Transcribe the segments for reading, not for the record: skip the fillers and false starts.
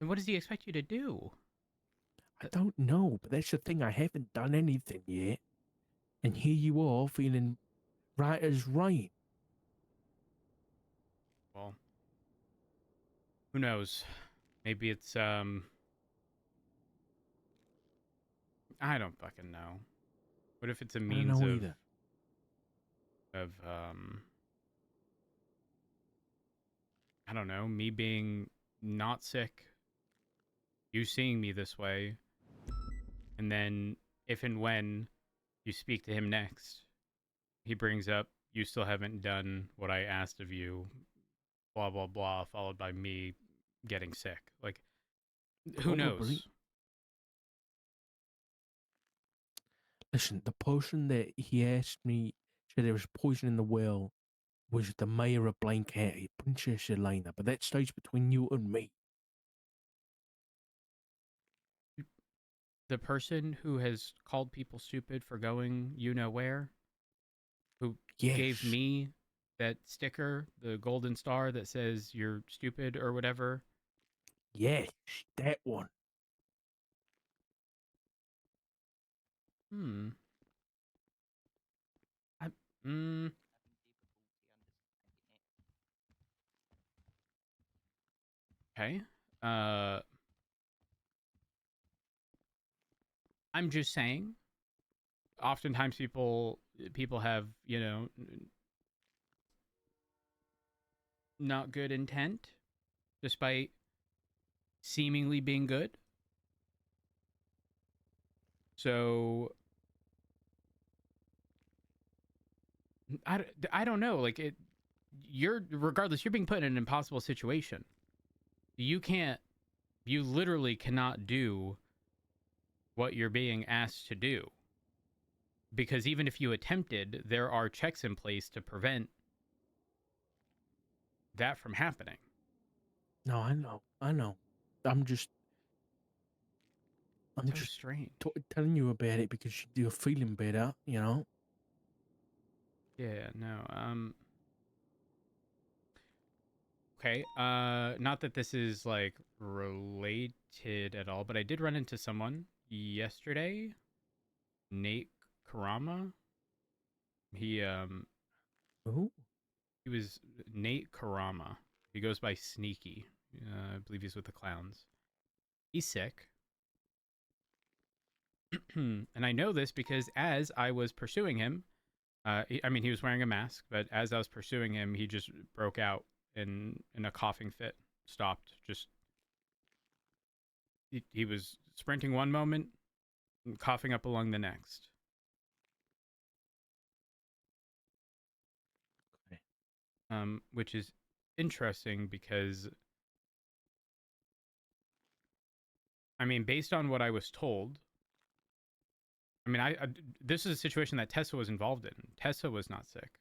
What does he expect you to do? I don't know, but that's the thing. I haven't done anything yet. And here you are feeling right as rain. Well, who knows? Maybe it's I don't fucking know. What if it's a I don't means know either. of I don't know, me being not sick, you seeing me this way, and then if and when you speak to him next, he brings up you still haven't done what I asked of you, blah blah blah, followed by me getting sick. Like, who Probably. knows? Listen, the potion that he asked me said there was poison in the well was the mayor of Blaine County, Princess Elena, but that stays between you and me. The person who has called people stupid for going you know where, who gave Yes, me that sticker, the golden star that says you're stupid or whatever. yes, that one. Hmm. I, mm, okay. Uh, I'm just saying. Oftentimes, people have not good intent, despite seemingly being good. So I don't know. Like it, you're regardless. You're being put in an impossible situation. You can't. You literally cannot do what you're being asked to do because even if you attempted, there are checks in place to prevent that from happening. No, I know, I know. I'm just, I'm So just strange. telling you about it because you're feeling better, you know? Yeah, no. Okay. Not that this is like related at all, but I did run into someone yesterday, Nate Karama. He um Oh, he was Nate Karama. He goes by Sneaky. I believe he's with the clowns. He's sick. And I know this because as I was pursuing him, I mean, he was wearing a mask, but as I was pursuing him, he just broke out in a coughing fit. Stopped. Just he was sprinting one moment, and coughing up along the next. okay. Which is interesting because I mean, based on what I was told, I mean, I this is a situation that Tessa was involved in. Tessa was not sick.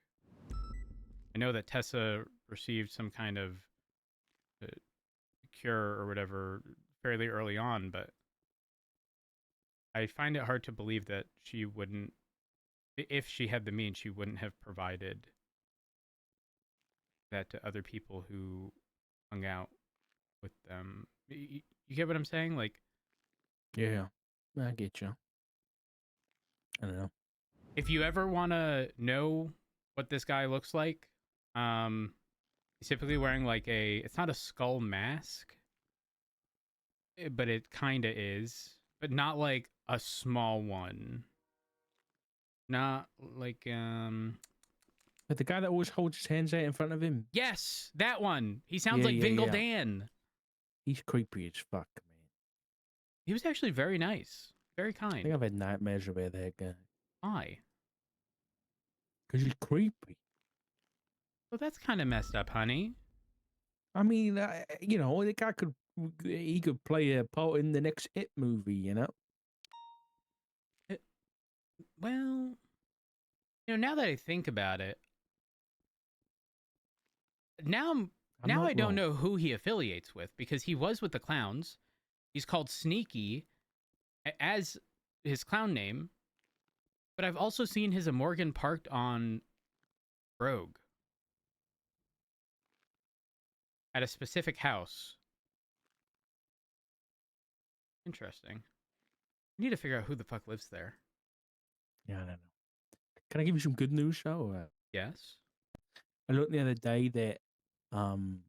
I know that Tessa received some kind of uh, cure or whatever fairly early on, but I find it hard to believe that she wouldn't, if she had the means, she wouldn't have provided that to other people who hung out with them. You get what I'm saying? Like, Yeah, I get you. I don't know. if you ever want to know what this guy looks like, he's typically wearing like it's not a skull mask, but it kind of is, but not like a small one. Not like, But the guy that always holds his hands out in front of him. yes, that one. He sounds Yeah, like yeah, Vingle yeah. Dan. He's creepy as fuck, man. He was actually very nice, very I think kind. I've had nightmares about that guy. Why? Because he's creepy. Well, that's kind of messed up, honey. I mean, you know, the guy he could play a part in the next It movie, you know? It, well, now that I think about it, now I'm I'm now not I don't wrong. know who he affiliates with because he was with the clowns. He's called Sneaky as his clown name, but I've also seen his Morgan parked on Rogue at a specific house. Interesting. I need to figure out who the fuck lives there. Yeah, I don't know. Can I give you some good news, though? Yes. I looked the other day that, um,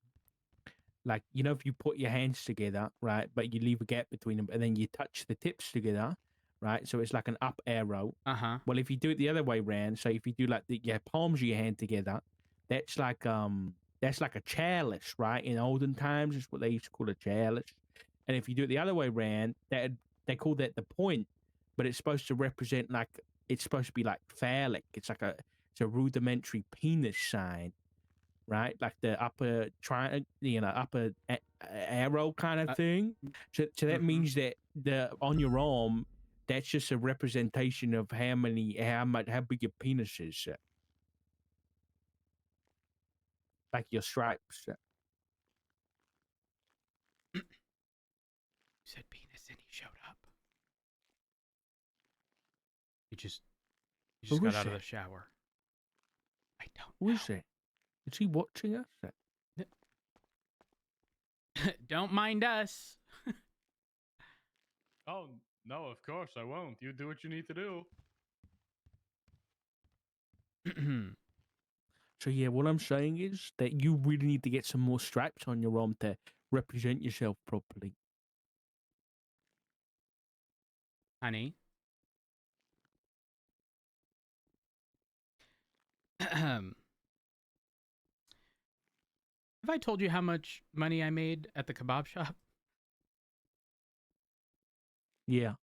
like, you know, if you put your hands together, right, but you leave a gap between them, and then you touch the tips together, right, so it's like an up arrow. Uh-huh. Well, if you do it the other way around, so if you do like your palms of your hand together, that's like a chalice, right? In olden times, is what they used to call a chalice. And if you do it the other way around, that they call that the point, but it's supposed to represent like it's supposed to be like phallic. It's a rudimentary penis sign, right? Like the upper upper arrow kind of Uh, thing. So that mhm. means that the on your arm, that's just a representation of how big your penis is, like your stripes. You said penis and he showed up. He just Who got is out of the that? shower. I don't Who is that? Is he watching us? know. Don't mind us. Oh, no, of course I won't. You do what you need to do. So yeah, what I'm saying is that you really need to get some more stripes on your arm to represent yourself properly. Honey. Have I told you how much money I made at the kebab shop? Yeah.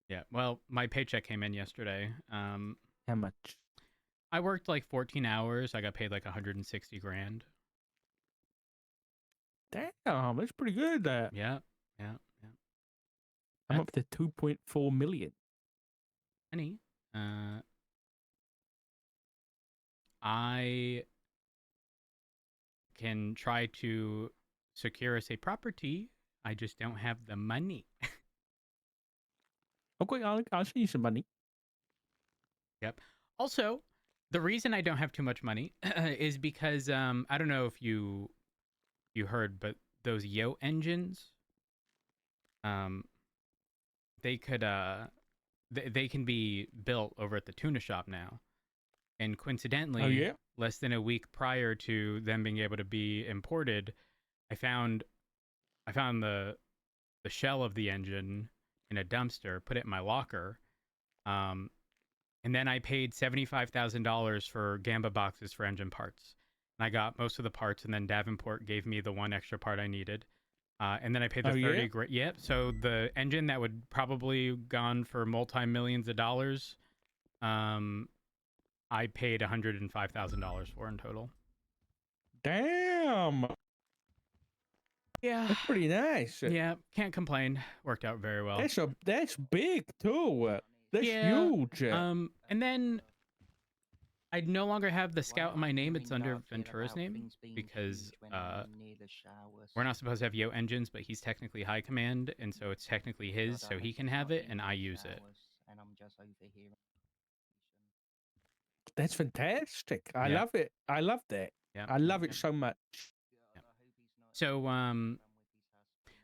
Yeah. Well, my paycheck came in yesterday. How much? I worked like 14 hours. I got paid like 160 grand. Damn, that's pretty good. Yeah. Yeah. Yeah. I'm up to 2.4 million. Honey, I can try to secure us a property. I just don't have the money. Okay, I'll send you some money. Yep. Also, the reason I don't have too much money is because I don't know if you heard, but those Yo engines, um, they could they can be built over at the tuna shop now. And coincidentally, Oh yeah. less than a week prior to them being able to be imported, I found the shell of the engine in a dumpster, put it in my locker, um, and then I paid $75,000 for Gamba boxes for engine parts. And I got most of the parts, and then Davenport gave me the one extra part I needed. And then I paid the Oh, 30 yeah? grand. Yep. So the engine that would probably gone for multi-millions of dollars, I paid $105,000 for in total. Damn, Yeah. that's pretty nice. Yeah. Can't complain. Worked out very well. That's big too. That's Yeah. huge. And then I no longer have the scout in my name. It's under Ventura's name because we're not supposed to have Yo engines, but he's technically high command, and so it's technically his, so he can have it, and I use it. That's fantastic. I Yeah. love it. I love that. Yeah. I love it so much. So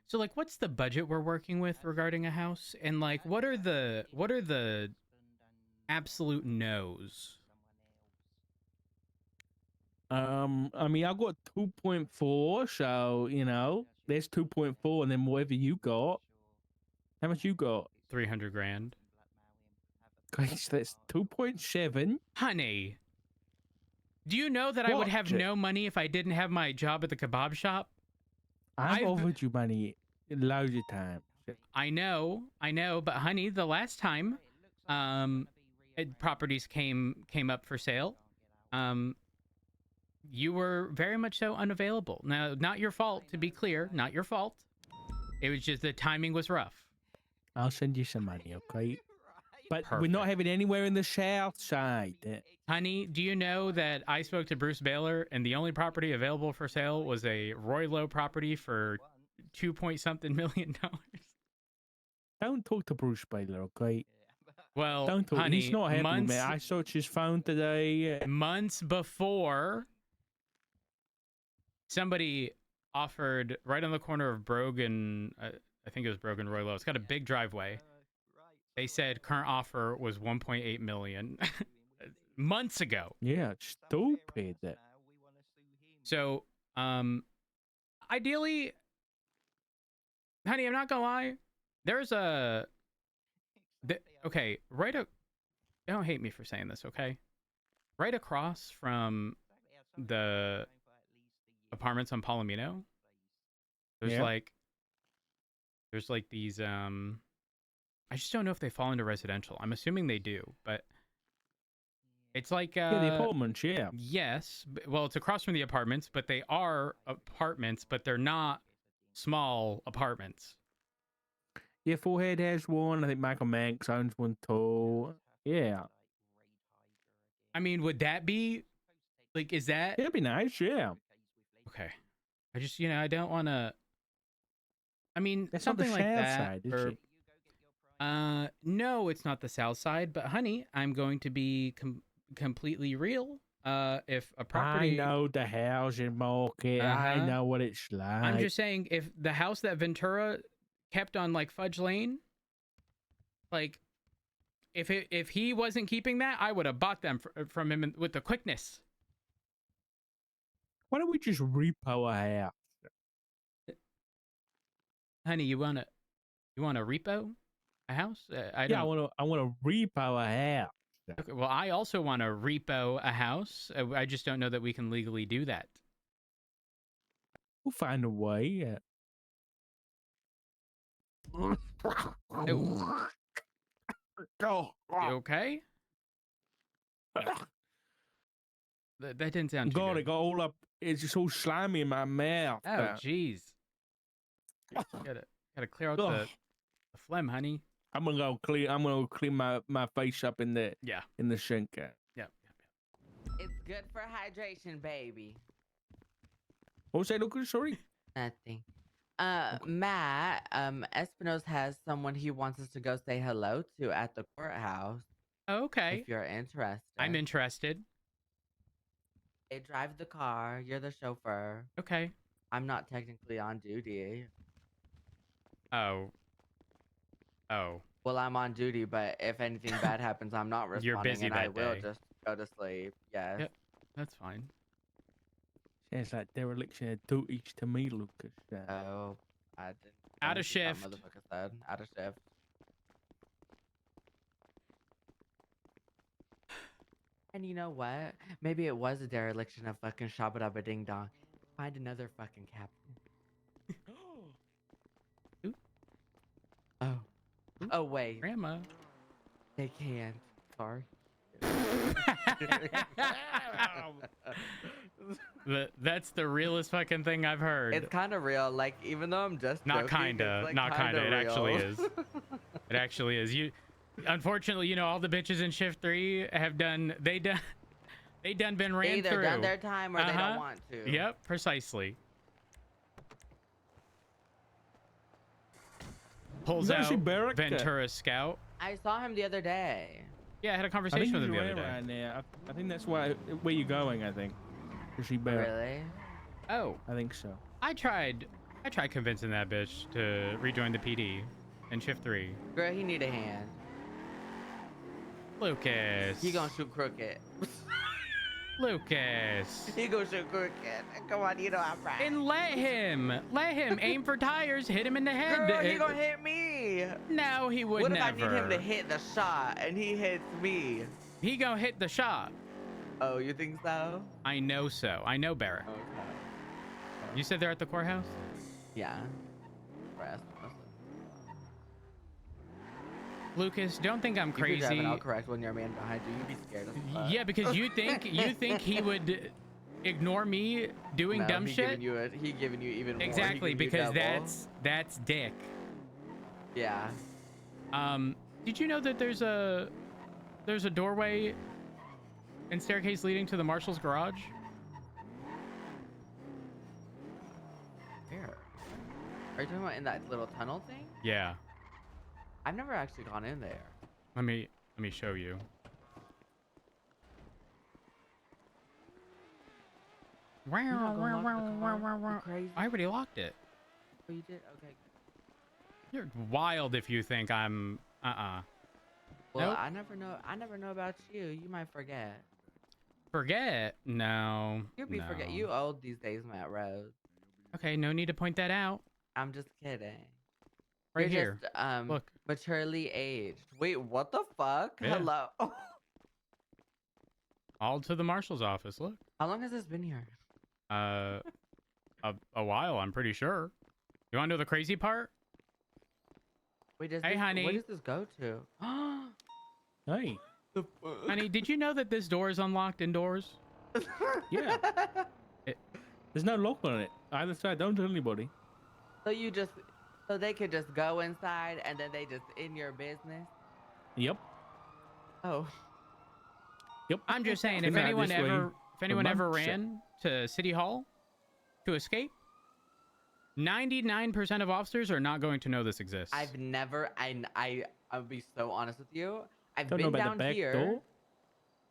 so like what's the budget we're working with regarding a house? And like what are the absolute no's? I mean, I got 2.4, so you know, there's 2.4, and then whatever you got. How much you got? 300 grand. Okay, so that's 2.7. Honey, do you know that I would have What? no money if I didn't have my job at the kebab shop? I've I've- offered you money loads of times. I know, but honey, the last time properties came up for sale, you were very much so unavailable. Now, not your fault, to be clear, not your fault. It was just the timing was rough. I'll send you some money, okay? But we're Perfect. not having anywhere in the south side. Honey, do you know that I spoke to Bruce Baylor and the only property available for sale was a Roy Lowe property for 2-point-something million dollars? Don't talk to Bruce Baylor, okay? Well, Don't talk. honey, He's not happy with me. I searched his phone today. months before, somebody offered right on the corner of Brogue and I think it was Brogan Royal. It's got a big driveway. They said current offer was 1.8 million months ago. Yeah, it's stupid. So, ideally, honey, I'm not gonna lie. There's a, okay, don't hate me for saying this, okay? Right across from the apartments on Palomino, there's Yeah. like these I just don't know if they fall into residential. I'm assuming they do, but it's like Yeah, the apartments, yeah. yes, well, it's across from the apartments, but they are apartments, but they're not small apartments. Yeah, Forehead has one. I think Michael Manx owns one too. Yeah. I mean, would that be like, is that It'd be nice, yeah. okay? I just, I don't want to. I mean, That's not the something like south that. side, is it? No, it's not the south side, but honey, I'm going to be completely real. If a property, I know the housing market. I Uh-huh. know what it's like. I'm just saying, if the house that Ventura kept on like Fudge Lane, like, if he wasn't keeping that, I would have bought them from him with the quickness. Why don't we just repo a house? Honey, you wanna repo a house? I Yeah, don't. I want to repo a house. Okay, well, I also want to repo a house. I just don't know that we can legally do that. We'll find a way. Oh, Oh, you okay? That didn't sound too God, good. it got all up. It's just all slimy in my mouth. Oh, jeez. Gotta clear out the phlegm, honey. I'm gonna go clean my face up in the Yeah. sink. Yeah. It's good for hydration, baby. What was that, Lucas? Sorry. Nothing. Matt, Espinosa has someone he wants us to go say hello to at the courthouse. Okay. If you're interested. I'm interested. They drive the car. You're the chauffeur. Okay. I'm not technically on duty. Oh. Well, I'm on duty, but if anything bad happens, I'm not responding. You're busy and I that will day. just go to sleep. Yes. Yep. That's fine. Sounds like dereliction of duties to me, Lucas. Oh, I didn't. Out of understand shift. what Motherfucker said out of shift. And you know what? Maybe it was a dereliction of fucking Shabba Dabba Ding Dong. Find another fucking captain. Ooh. Oh. Ooh. Oh, wait. Grandma. They can't. Sorry. That's the realest fucking thing I've heard. It's kind of real. Like, even though I'm just Not joking, kinda. it's, like, Not kinda. It real. actually is. It actually is. Unfortunately, all the bitches in shift 3 have done been ran Either through. done their time or they Uh-huh. don't want to. Yep, precisely. Pulls You guys see out Barrack? Ventura Scout. I saw him the other day. Yeah, I had a I think conversation with he's him the other around day. right now. I think that's where you're going. I think. Is he better? Really? Oh, I think so. I tried convincing that bitch to rejoin the PD in shift 3. Girl, he need a hand. Lucas. He gonna shoot crooked. Lucas. He gonna shoot crooked. Come on, you know I'm right. And let him aim for tires, hit him in the head. Girl, he gonna hit me. No, he would What never. if I need him to hit the shot and he hits me? He gonna hit the shot. Oh, you think so? I know so. I know Barrett. Okay. You said they're at the courthouse? Yeah. Rest. Lucas, don't think I'm You be crazy. driving all correct when you're a man behind you. You be scared as fuck. Yeah, because you think he would ignore me doing No, dumb he shit? He giving you even more. He Exactly, giving you because double. that's dick. Yeah. Did you know that there's a doorway and staircase leading to the marshal's garage? Where? Are you talking about in that little tunnel thing? Yeah. I've never actually gone in there. Let me show you. You're not gonna lock the car? You crazy? I already locked it. Oh, you did? Okay. You're wild if you think I'm Well, Nope. I never know. I never know about you. You might forget. Forget. No. You be forget. no. You old these days, Matt Rose. Okay, no need to point that out. I'm just kidding. Right You're here. just Look. maturely aged. Wait, what the fuck? Yeah. Hello. All to the marshal's office. Look. How long has this been here? A while, I'm pretty sure. You want to know the crazy part? Wait, does Hey, this, honey. Where does this go to? Hey. The fuck? Honey, did you know that this door is unlocked indoors? Yeah. There's no lock on it. Either side. Don't tell anybody. So they could just go inside and then they just in your business. Yep. Oh, Yep. I'm just saying, Been if that anyone this way ever months. ran to City Hall to escape, 99% of officers are not going to know this exists. I've never. I'll be so honest with you. I've Don't know been about down the back here. door.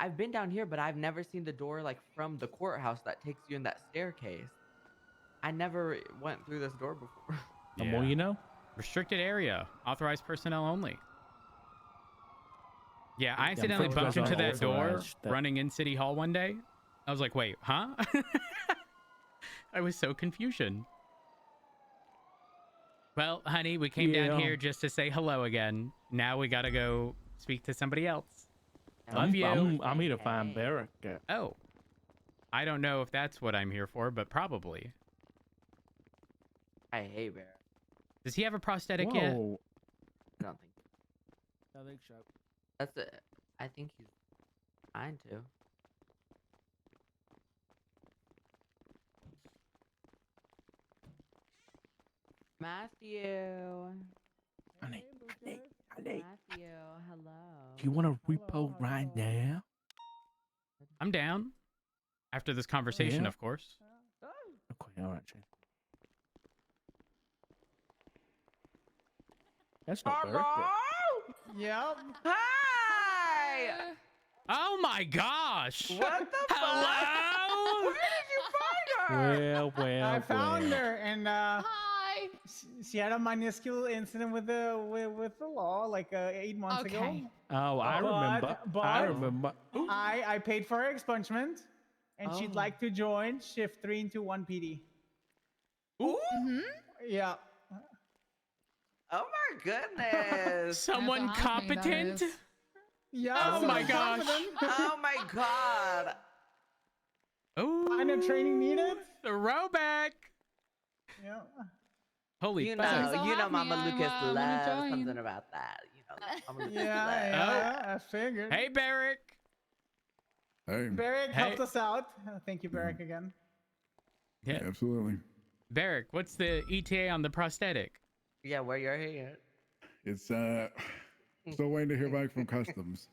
I've been down here, but I've never seen the door like from the courthouse that takes you in that staircase. I never went through this door before. The more you know. Restricted area. Authorized personnel only. Yeah, I Yeah, accidentally folks, bumped those into aren't that door authorized. running in City Hall one day. I was like, wait, huh? I was so confusion. Well, honey, we came down Yeah. here just to say hello again. Now we gotta go speak to somebody else. Love I'm, you. I'm here to find Hey. Barrack. Oh. I don't know if that's what I'm here for, but probably. I hate bear. Does he have a prosthetic yet? Whoa. I don't think I think so. that's it. I think he's trying to. Matthew. Honey. Honey. Matthew, hello. Do you want a repo right now? I'm down. After this conversation, Yeah? of course. Okay, all right, Jay. That's not Barrack. Yep. Hi! Oh my gosh! What the fuck? Hello? Where did you find her? Well, I found well. her, and Hi. she had a minuscule incident with the with the law like 8 months ago. Okay. Oh, I But- remember. I but- remember. Ooh. I paid for her expungement, and she'd Oh. like to join shift 3-1 PD. Mm-hmm. Yeah. Oh my goodness. Someone That's awesome, that competent? is. Yeah. Oh so my I'm gosh. confident. Oh my god. Oh, Minor training needed. throwback. Yeah. Holy You fuck. So know, happy Mama I'm, Lucas gonna loves join. something about that. You know, Mama Lucas Yeah, loves. yeah. I figured. Hey, Barrick. Hey, Barrick Hey. helped us out. Thank you, Barrick, again. Yeah. absolutely. Barrick, what's the ETA on the prosthetic? Yeah, where you're here. It's still waiting to hear back from customs.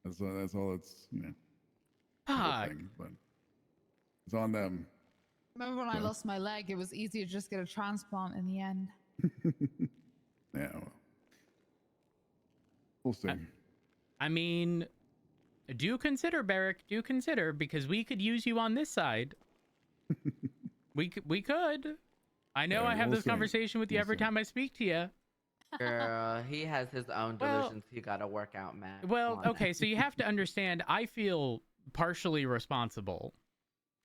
That's all. It's Fuck. thing, but it's on them. Remember when I Yeah. lost my leg? It was easier to just get a transplant in the end. Yeah, well, we'll see. I mean, do consider, Barrick, do consider, because we could use you on this side. we could. I know Yeah, I have we'll this see. conversation with you We'll every see. time I speak to you. Girl, he has his own Well- delusions he gotta work out, Matt. Come Well, on. okay, so you have to understand, I feel partially responsible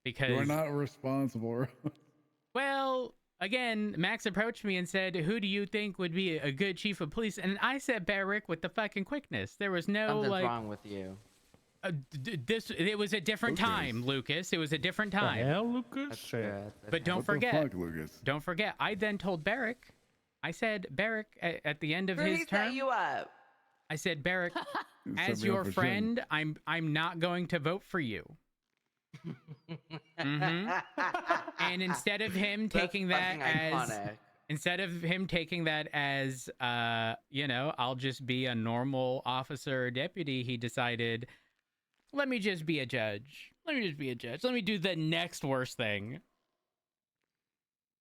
because, You're not responsible. well, again, Max approached me and said, "Who do you think would be a good chief of police?" And I said Barrick with the fucking quickness. There was no Something's like, wrong with you. it was a different Okay. time, Lucas. It was a different The time. hell, Lucas? That's good. But don't What forget, the fuck, Lucas? don't forget. I then told Barrick, I said, Barrick, at the end of Where he his set term, you up? I said, Barrick, You set as me up your for shitting. friend, I'm not going to vote for you. Mhm. And instead of him That's taking that fucking as iconic. instead of him taking that as I'll just be a normal officer or deputy, he decided, let me just be a judge. Let me just be a judge. Let me do the next worst thing.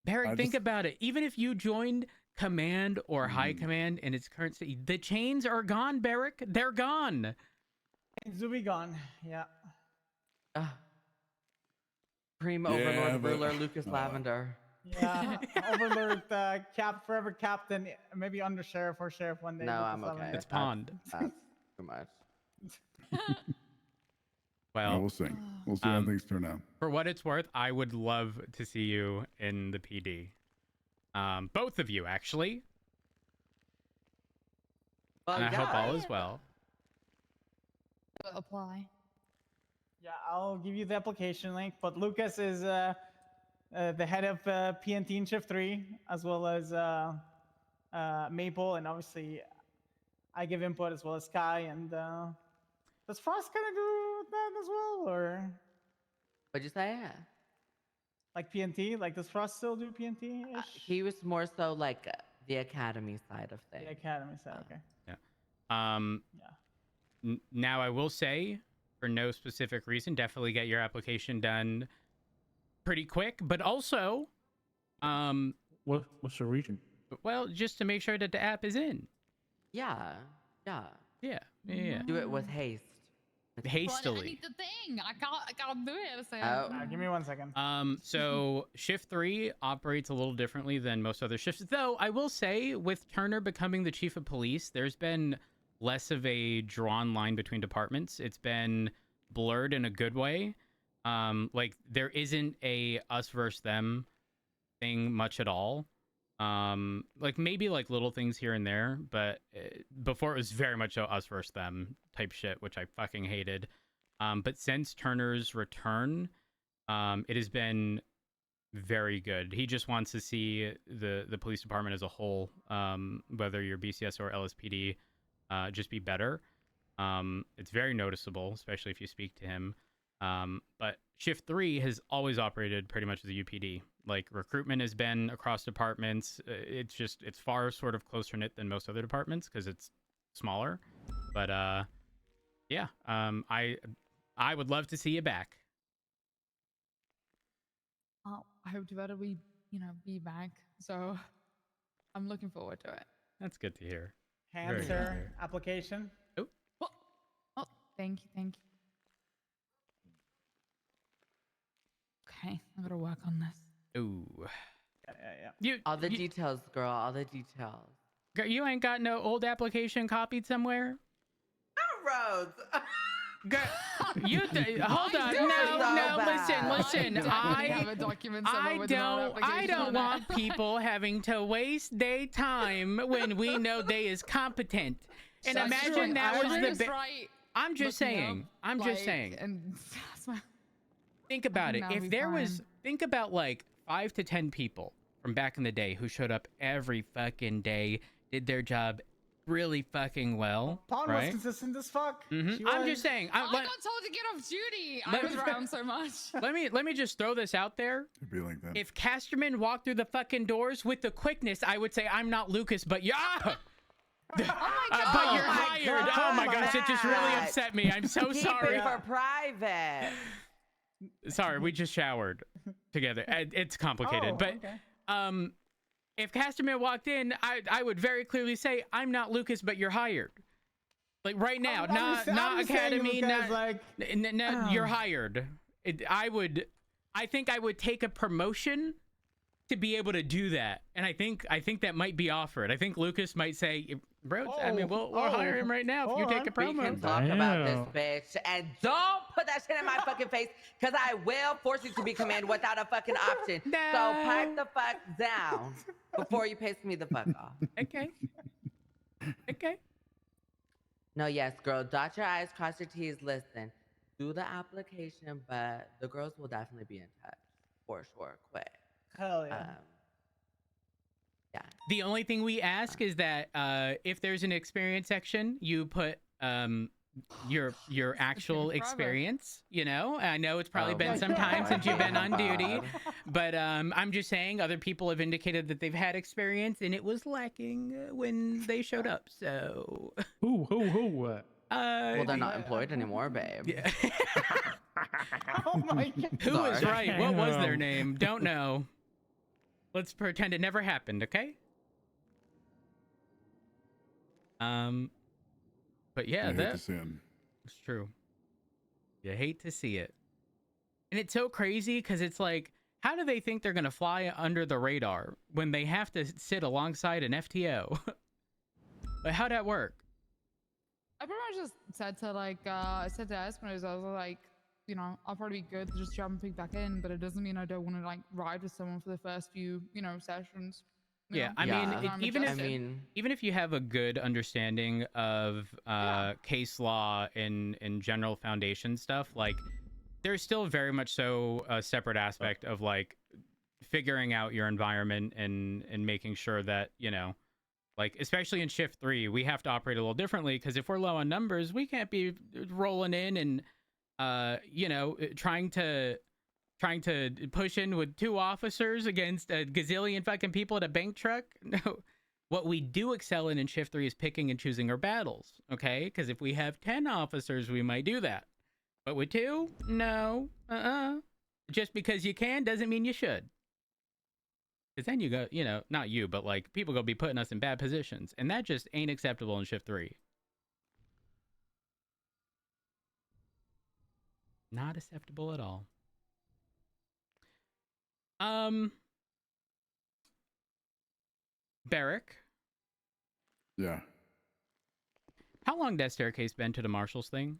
Barrick, I think just- about it. Even if you joined command or high command in its current state, the chains are gone, Barrick. They're gone. Zuby gone. Yeah. Ugh. Supreme Yeah, Overlord but- Ruler Lucas Lavender. Yeah, Overlord, forever captain, maybe under sheriff or sheriff one day. No, with the I'm Southern okay. Guard. It's Pond. That's too much. Well, Well, we'll see. We'll see how um, things turn out. for what it's worth, I would love to see you in the PD. Both of you, actually. Well, And I hope all yeah. is well. Apply. Yeah, I'll give you the application link. But Lucas is the head of PNT in Shift 3, as well as Maple, and obviously I give input as well as Sky. And does Frost kind of do that as well, or What'd you say? like PNT? Like, does Frost still do PNT ish? He was more so like the academy side of things. The academy side. Okay. Um, Yeah. Now, I will say, for no specific reason, definitely get your application done pretty quick. But also, What's the reason? well, just to make sure that the app is in. Yeah. Yeah. Yeah. Do it with haste. But I Hastily. need the thing. I can't do it. So Oh. Give me 1 second. So shift 3 operates a little differently than most other shifts. Though I will say, with Turner becoming the chief of police, there's been less of a drawn line between departments. It's been blurred in a good way. Like, there isn't a us versus them thing much at all. Like, maybe like little things here and there, but before it was very much a us versus them type shit, which I fucking hated. But since Turner's return, it has been very good. He just wants to see the police department as a whole, whether you're BCS or LSPD, just be better. It's very noticeable, especially if you speak to him. But Shift 3 has always operated pretty much as a UPD. Like, recruitment has been across departments. It's far sort of closer knit than most other departments because it's smaller. But yeah, I would love to see you back. I hope to better be back. So I'm looking forward to it. That's good to hear. Very Answer good to hear. application. Oh, thank you. Okay, I gotta work on this. Ooh. Yeah. All the you, details, girl. All the details. you ain't got no old application copied somewhere? Rhodes. Hold on. doing No, so bad. listen. definitely have a document somewhere with an old I application don't on want it. people having to waste their time when we know they is competent. And That's imagine true. that I was just the. right, I'm just looking saying. up, I'm just like, saying. And that's my, Think about it. think that'll If be there was, fine. think about like 5 to 10 people from back in the day who showed up every fucking day, did their job really fucking well, Pawn was right? consistent as fuck. Mhm. She I'm was- just saying. I got told to get off duty. I was around so much. Let me just throw this out there. It'd be like that. If Casterman walked through the fucking doors with the quickness, I would say I'm not Lucas, but yeah. Oh my god! But you're my hired. Oh my God, gosh, it just really Matt. upset me. I'm so Keep sorry. it for private. Sorry, we just showered together. It's complicated, Oh, but okay. if Casterman walked in, I would very clearly say I'm not Lucas, but you're hired. Like right now, I'm not just saying, academy, Lucas, not like, you're hired. I think I would take a promotion to be able to do that, and I think that might be offered. I think Lucas might say, "Bro, I mean, we'll hire him right now if you hold take a on. We can promo." talk about this bitch, and don't put that shit in my fucking face, because I will force you to be commanded without a fucking option. No. So pipe the fuck down before you piss me the fuck off. Okay. Okay. No, yes, girl. Dot your I's, cross your T's. Listen, do the application, but the girls will definitely be in touch for sure. Quick. Hell yeah. Yeah. The only thing we ask is that if there's an experience section, you put your actual forever. experience. You know, I know it's probably Oh been my some time God. since you've been on God. duty, but I'm just saying other people have indicated that they've had experience and it was lacking when they showed up. So, Who? Well, they're not employed anymore, babe. yeah. Oh my god. Who is Sorry. right? What was their name? Don't know. Let's pretend it never happened, okay? But yeah, I hate to that's see him. true. You hate to see it. And it's so crazy because it's like How do they think they're going to fly under the radar when they have to sit alongside an FTO? Like, how'd that work? I pretty much just said to I said to Espinosa, I was like, you know, I'll probably be good to just jump back in, but it doesn't mean I don't want to like ride with someone for the first few, you know, sessions. you Yeah, know, I mean, because I'm even if I adjusted. mean, even if you have a good understanding of case law and general foundation stuff, like there's still very much so a separate aspect of like figuring out your environment and making sure that, you know, like especially in shift 3, we have to operate a little differently because if we're low on numbers, we can't be rolling in and you know, trying to push in with 2 officers against a gazillion fucking people at a bank truck. No. What we do excel in shift 3 is picking and choosing our battles, okay? Because if we have 10 officers, we might do that. But with 2, no. Just because you can doesn't mean you should. Because then you go, you know, not you, but like people go be putting us in bad positions. And that just ain't acceptable in shift 3. Not acceptable at all. Barrick, Yeah. how long that staircase been to the Marshals thing?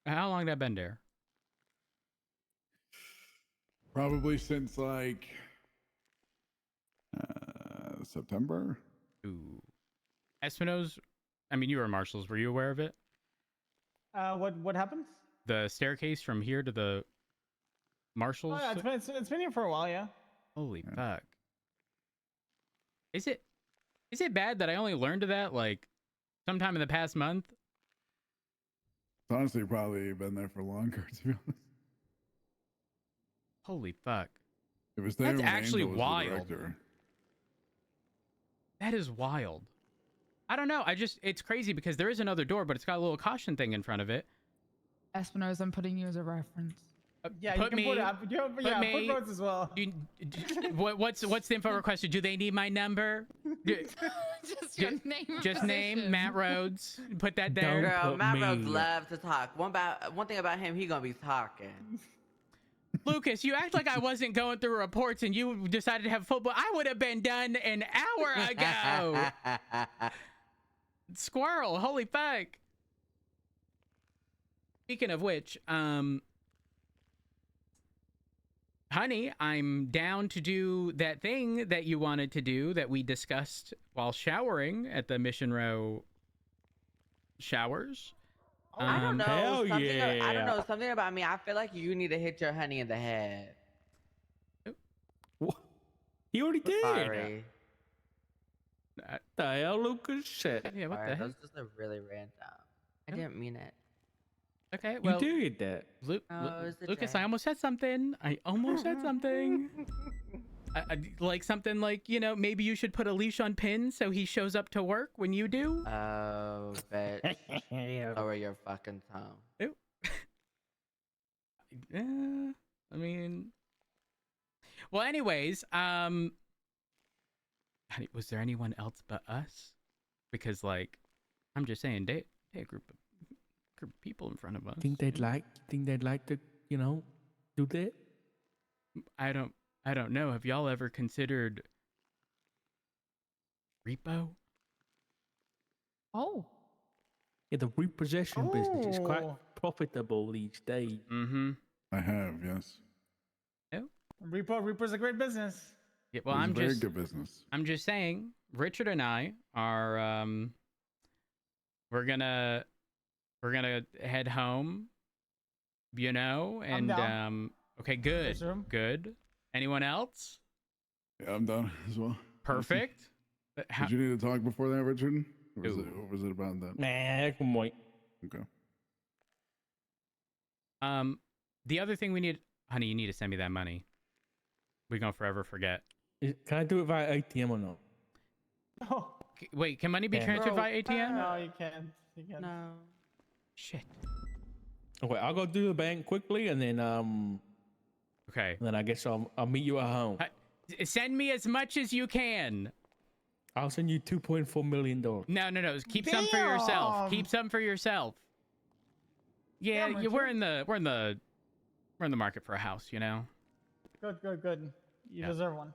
How long that been there? Probably since like September. Ooh. Espino's, I mean, you were Marshals. Were you aware of it? What happened? The staircase from here to the Marshals? Oh, yeah, it's been here for a while, yeah. Holy fuck. Is it bad that I only learned of that like sometime in the past month? It's honestly probably been there for longer, to be honest. Holy fuck. It was there That's when actually Angel was the wild. director. That is wild. I don't know. It's crazy because there is another door, but it's got a little caution thing in front of it. Espinosa, I'm putting you as a reference. Yeah, put you can me, put it up. Yeah, me- put roads as well. what's the info requested? Do they need my number? Just your name. and Just name position. Matt Rhodes. Put that there. Don't girl, put Matt me. Rhodes loves to talk. One thing about him, he gonna be talking. Lucas, you act like I wasn't going through reports and you decided to have football. I would have been done an hour ago. Squirrel, holy fuck. Speaking of which, honey, I'm down to do that thing that you wanted to do that we discussed while showering at the Mission Row showers. I don't know. Hell I don't yeah. know. Something about me. I feel like you need to hit your honey in the head. What? He already did. Sorry. The hell, Lucas? Shit. Yeah, what Sorry, the that heck? was just a really random. I didn't mean it. Okay, You well, did that. Oh, it was a Lucas, joke. I almost said something. I like something like, you know, maybe you should put a leash on Pin so he shows up to work when you do. Oh, bitch. Lower your fucking tongue. I mean, well, anyways, honey, was there anyone else but us? Because, like, I'm just saying, they a group of people in front of us. Think they'd like to, you know, do that? I don't know. Have y'all ever considered repo? Oh, Yeah, the repossession business is quite Oh. profitable these days. Mm-hmm. I have, yes. Reaper's a great business. Yeah, well, It was very good business. I'm just saying, Richard and I are we're gonna head home, you know, and down. okay, good. Yes, sir. Good. Anyone else? Yeah, I'm done as well. Perfect. But how- Did you need to talk before that, Richard? Or Ooh. what was it about that? Nah, I can wait. Okay. the other thing we need, honey, you need to send me that money. We're gonna forever forget. Can I do it via ATM or not? Oh, Wait, can money be Yeah. transferred bro, via ATM? No, you can't. You can't. No. Shit. Okay, I'll go do the bank quickly, and then Okay. I guess I'll meet you at home. Send me as much as you can. I'll send you $2.4 million. No. Keep some for yourself. Damn. Keep some for yourself. Yeah, Damn, we're Richard. in the market for a house, you know. Good. You Yeah. deserve one.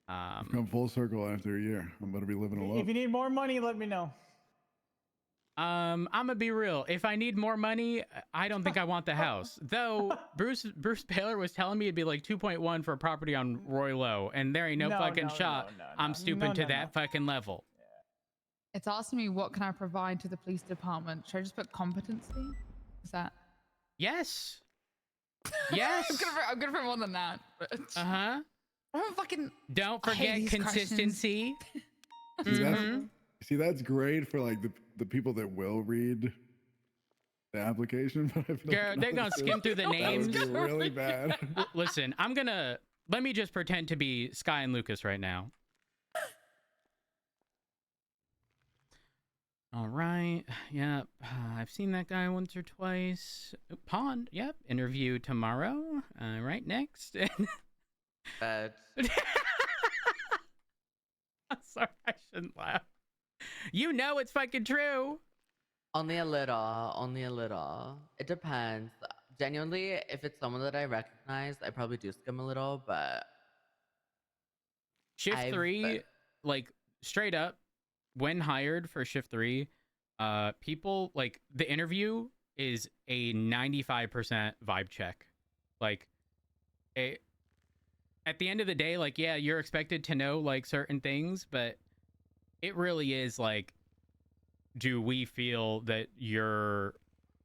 I've come full circle after a year. I'm gonna be living If alone. you need more money, let me know. I'm gonna be real. If I need more money, I don't think I want the house. Though Bruce Baylor was telling me it'd be like 2.1 for a property on Roy Low, and there ain't no fucking shot I'm stooping to that fucking level. It's asking me what can I provide to the police department. Should I just put competency? Is that? Yes. Yes. I'm gonna put more than that. But Uh-huh. I don't fucking. Don't I hate forget these consistency. See, Mhm. that's great for like the people that will read the application, but I feel Girl, like they're gonna skim through the that would names. be really bad. Listen, let me just pretend to be Sky and Lucas right now. All right. Yep. I've seen that guy once or twice. Pond. Yep. Interview tomorrow. Right next. But I'm sorry. I shouldn't laugh. You know it's fucking true. only a little, only a little. It depends. Genuinely, if it's someone that I recognize, I probably do skim a little, but Shift I've- 3, like straight up, when hired for shift 3, people like the interview is a 95% vibe check. Like, at the end of the day, like, yeah, you're expected to know like certain things, but it really is like, do we feel that you're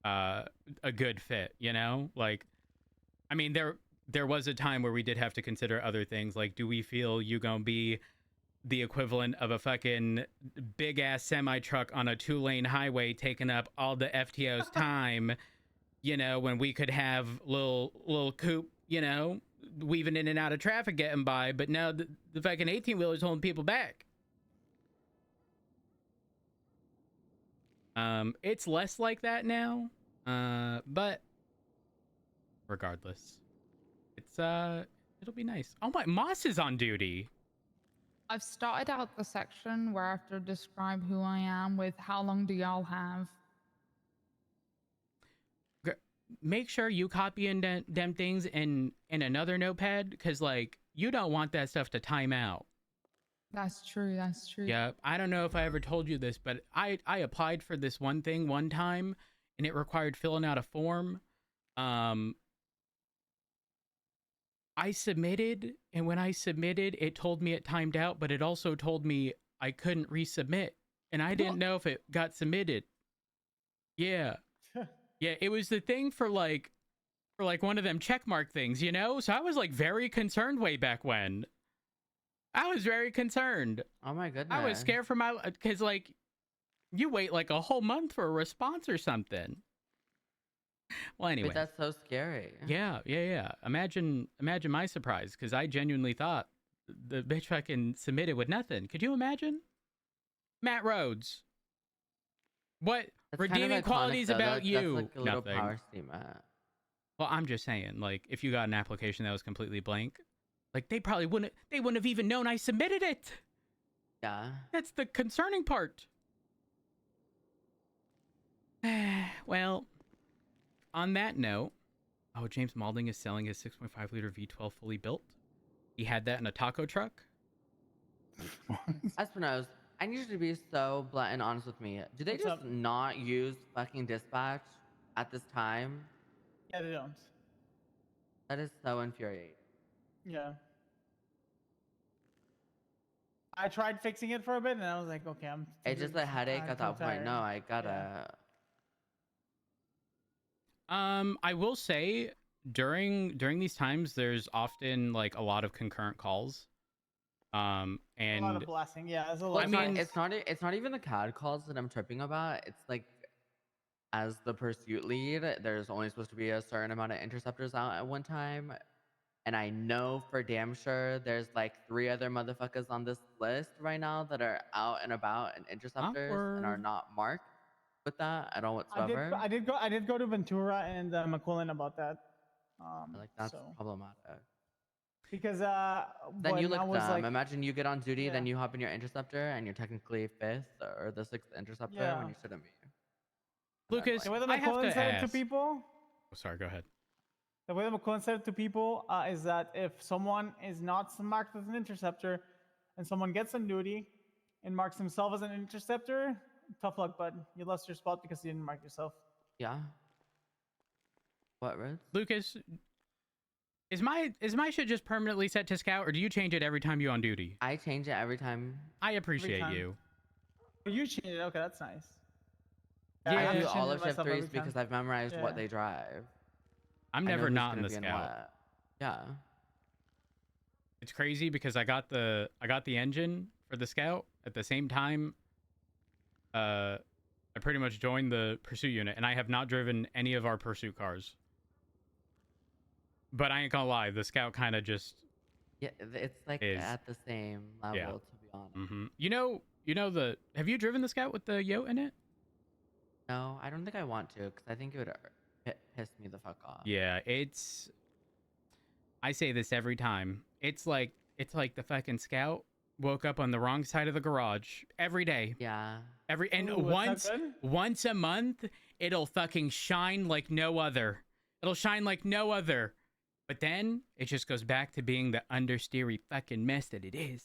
a good fit? You know, like, I mean, there was a time where we did have to consider other things, like, do we feel you gonna be the equivalent of a fucking big ass semi truck on a 2-lane highway taking up all the FTO's time, you know, when we could have little coupe, you know, weaving in and out of traffic getting by, but now the fucking 18-wheeler's holding people back. It's less like that now, but regardless, it's it'll be nice. Oh my, Moss is on duty. I've started out the section where I have to describe who I am with how long do y'all have. Make sure you copy in them things in another notepad, because like you don't want that stuff to time out. That's true. That's true. Yeah, I don't know if I ever told you this, but I applied for this one thing one time, and it required filling out a form. I submitted, and when I submitted, it told me it timed out, but it also told me I couldn't resubmit, and I didn't know if it got submitted. Yeah. Yeah, it was the thing for like one of them checkmark things, you know? So I was like very concerned way back when. I was very concerned. oh my goodness. I was scared for my, because like you wait like a whole month for a response or something. Well, anyway. Wait, that's so scary. Yeah. Imagine my surprise, because I genuinely thought the bitch fucking submitted with nothing. Could you imagine? Matt Rhodes. What That's kind of redeeming iconic, qualities though. about you? That's like a little Nothing. power statement. Well, I'm just saying, like, if you got an application that was completely blank, like they probably wouldn't have even known I submitted it. Yeah. That's the concerning part. Well, on that note, oh, James Malding is selling his 6.5 liter V12 fully built. He had that in a taco truck. Espinoz, I need you to be so blunt and honest with me. Do they What's just up? not use fucking dispatch at this time? Yeah, they don't. That is so infuriating. Yeah. I tried fixing it for a bit, and I was like, okay, It's just a headache I'm at that too point. No, tired. I gotta. I will say during these times, there's often like a lot of concurrent calls. A lot And of blasting. Yeah, there's a Well, lot. I it's mean- not. It's not even the CAD calls that I'm tripping about. It's like, as the pursuit lead, there's only supposed to be a certain amount of interceptors out at one time, and I know for damn sure there's like 3 other motherfuckers on this list right now that are out and about and interceptors and are Awkward. not marked with that at all whatsoever. I did go to Ventura and McQuillan about that. Like that's so problematic. because Then when you look I was dumb. like, Imagine you get on duty, then Yeah. you hop in your interceptor, and you're technically 5th or the 6th interceptor Yeah. when you shouldn't be. And then, Lucas, the way that I have McQuillan to said it to ask. people, Oh, sorry, go ahead. The way that McClellan said it to people is that if someone is not marked as an interceptor and someone gets on duty and marks himself as an interceptor, tough luck, bud. You lost your spot because you didn't mark yourself. Yeah. What, Rose? Lucas, is my shit just permanently set to scout, or do you change it every time you're on duty? I change it every time. I appreciate time. you. You changed it. Okay, that's nice. I Yeah. do just all change of it shift myself every threes time. because I've memorized what Yeah. they drive. I'm I know never who's not in gonna the be scout. what. Yeah. It's crazy because I got the engine for the scout at the same time. I pretty much joined the pursuit unit, and I have not driven any of our pursuit cars. But I ain't gonna lie, the scout kind of just Yeah, it's like Is. at the same level, to be honest. You know the. Have you driven the scout with the yote in it? No, I don't think I want to because I think it would piss me the fuck off. Yeah, it's. I say this every time. It's like the fucking scout woke up on the wrong side of the garage every day. Yeah. And Ooh, that's not good. once a month, it'll fucking shine like no other. It'll shine like no other. But then it just goes back to being the understeery fucking mess that it is.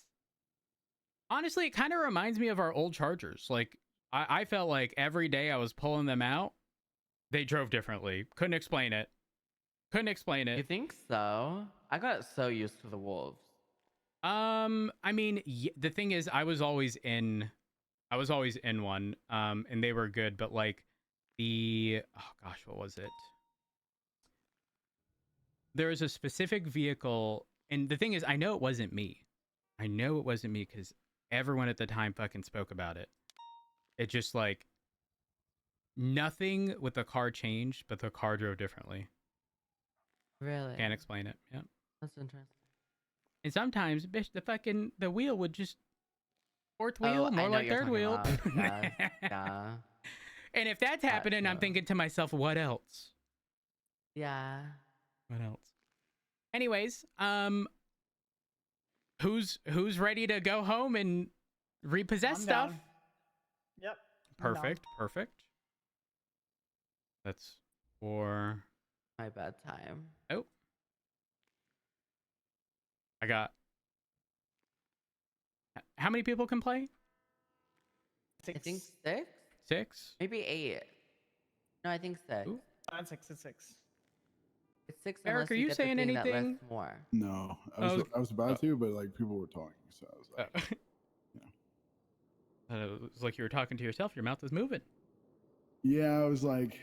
Honestly, it kind of reminds me of our old Chargers. Like, I felt like every day I was pulling them out, they drove differently. Couldn't explain it. You think so? I got so used to the wolves. I mean, the thing is, I was always in one, and they were good, but like oh gosh, what was it? There was a specific vehicle, and the thing is, I know it wasn't me because everyone at the time fucking spoke about it. It just like nothing with the car changed, but the car drove differently. Really? Can't explain it. Yeah. That's interesting. And sometimes, bitch, the wheel would just fourth wheel, Oh, I more know like what you're third talking wheel. about. Yes, yeah. And if that's happening, I'm Gotcha. thinking to myself, what else? Yeah. What else? Anyways, who's ready to go home and repossess I'm stuff? down. Yep. I'm down. Perfect. That's for My bedtime. oh. I got. How many people can play? I think 6? 6? Maybe 8. No, I think 6. Ooh. Mine's 6 to 6. It's 6 Eric, unless are you get the saying thing that anything? lists more. No, I was about to, but like people were talking, so I was like, It was like you were talking to yourself. Your mouth was moving. yeah, I was like,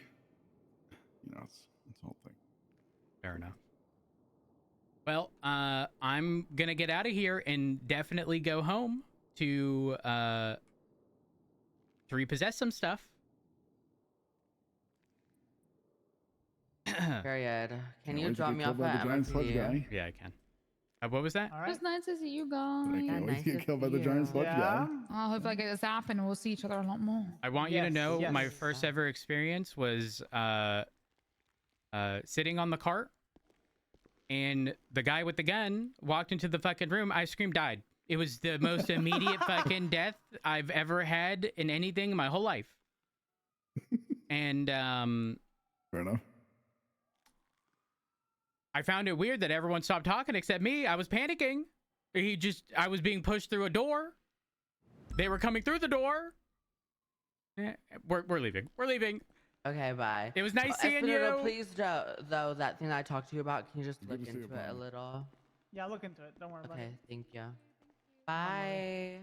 it's the whole thing. Fair enough. Well, I'm gonna get out of here and definitely go home to repossess some stuff. Period. Can Can't you wait to drop get me killed off by the at giant sludge MRPD? guy. Yeah, I can. What was that? All It right. was nice to see you I guys. can't wait nice to get to killed by the see giant you. sludge guy. Oh, hopefully I get this app and we'll see each other a lot more. I want you to Yes, know my yes. first ever experience was sitting on the cart, and the guy with the gun walked into the fucking room. I screamed, died. It was the most immediate fucking death I've ever had in anything in my whole life. And Fair enough. I found it weird that everyone stopped talking except me. I was panicking. I was being pushed through a door. They were coming through the door. We're leaving. We're leaving. Okay, bye. It was nice seeing Espinito, you. please, though, that thing I talked to you about, can you just Good look to see you, into it a Paul. little? Yeah, look into it. Don't worry about Okay, it. thank you. worry. Bye.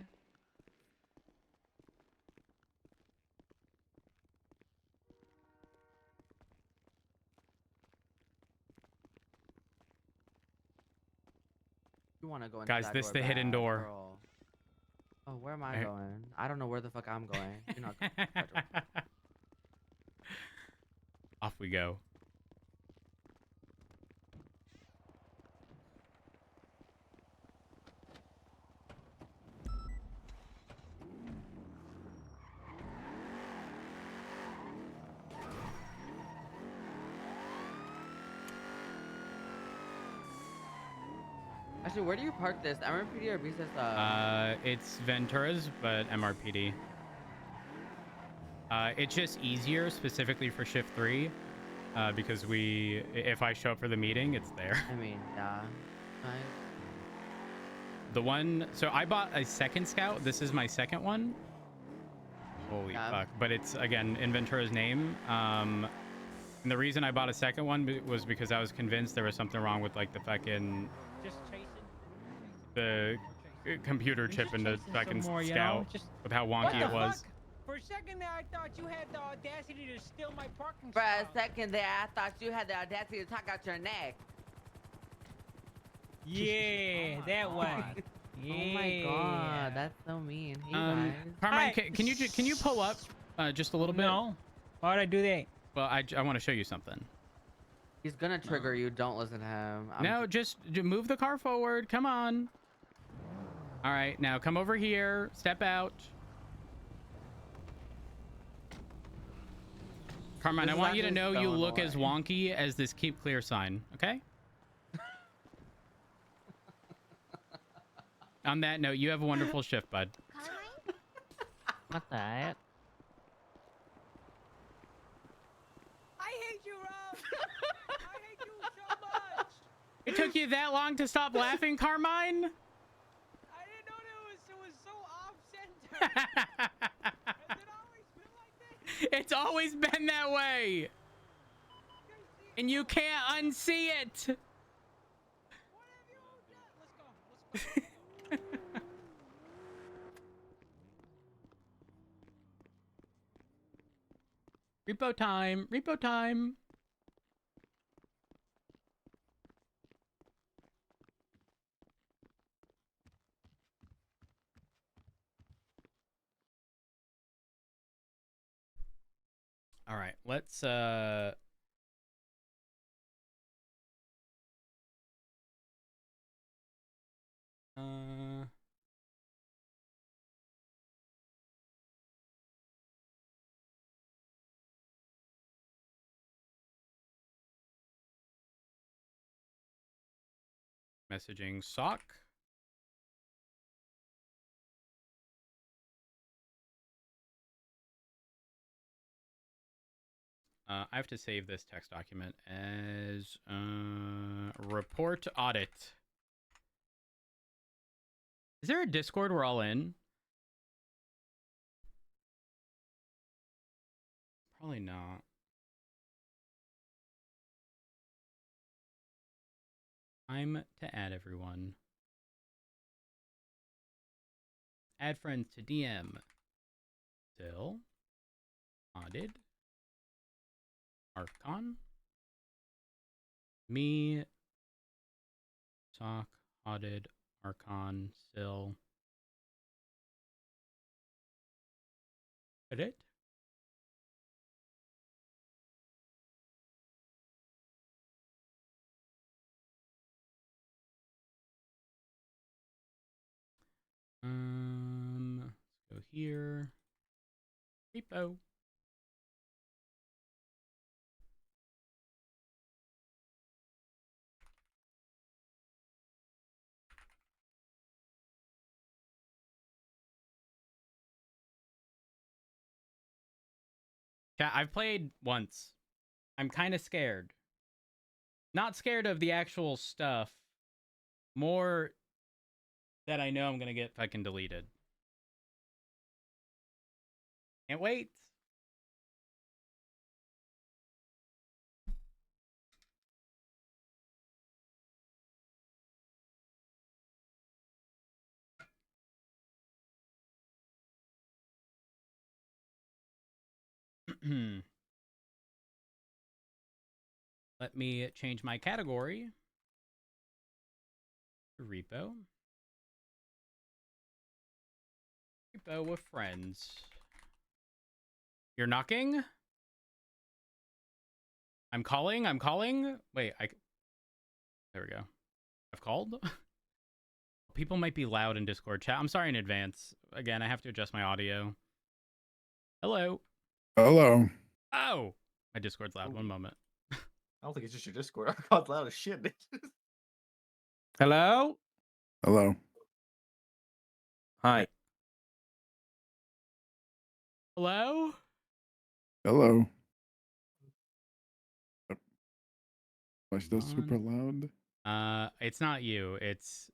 You want to go into Guys, that this door the hidden bad, door. girl. Oh, where am I Right. going? I don't know where the fuck I'm going. You're not going to that door. Off we go. Actually, where do you park this? MRPD or BSS? It's Ventura's, but MRPD. It's just easier, specifically for Shift 3. because if I show up for the meeting, it's there. I mean, yeah. Nice. The one, so I bought a second scout. This is my second one. Holy Yeah. fuck! But it's again in Ventura's name. And the reason I bought a second one was because I was convinced there was something wrong with like the fucking the computer chip in the fucking scout with how wonky it was. For a second there, I thought you had the audacity to steal my parking For a spot. second there, I thought you had the audacity to talk out your neck. Yeah, that one. Yeah. Oh my god, that's so mean. Hey Carmine, Hi. can you pull up just a little bit? No. Why'd I do that? Well, I want to show you something. He's gonna trigger you. Don't listen to him. No, just move the car forward. Come on. All right, now come over here. Step out. Carmine, I This is want you to actually know so you look as annoying. wonky as this keep clear sign, okay? On that note, you have a wonderful shift, bud. What the heck? I hate you, Rob. I hate you so much. It took you that long to stop laughing, Carmine? I didn't know it was so off-center. Has it always been like this? It's always been that way. And you can't unsee it. What have you done? Let's go. Repo time. Repo time. All right, let's messaging sock. I have to save this text document as report audit. Is there a Discord we're all in? Probably not. Time to add everyone. Add friends to DM. Still. Audit. Archon. Me. Sock. Audit. Archon. Still. Edit. Let's go here. Repo. Chat, I've played once. I'm kind of scared. Not scared of the actual stuff. More that I know I'm going to get fucking deleted. Can't wait. Let me change my category to repo. Repo with friends. You're knocking? I'm calling. I'm calling. Wait, there we go. I've called? People might be loud in Discord chat. I'm sorry in advance. Again, I have to adjust my audio. Hello. Hello. Oh, my Discord's loud. One moment. I don't think it's just your Discord. I called loud as shit. Hello? Hello. Hi. Hello? Hello. Am I still super loud? It's not you. It's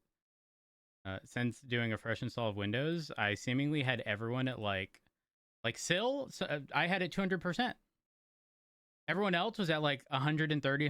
since doing a fresh install of Windows, I seemingly had everyone at like Sil. So I had it 200%. Everyone else was at like 130,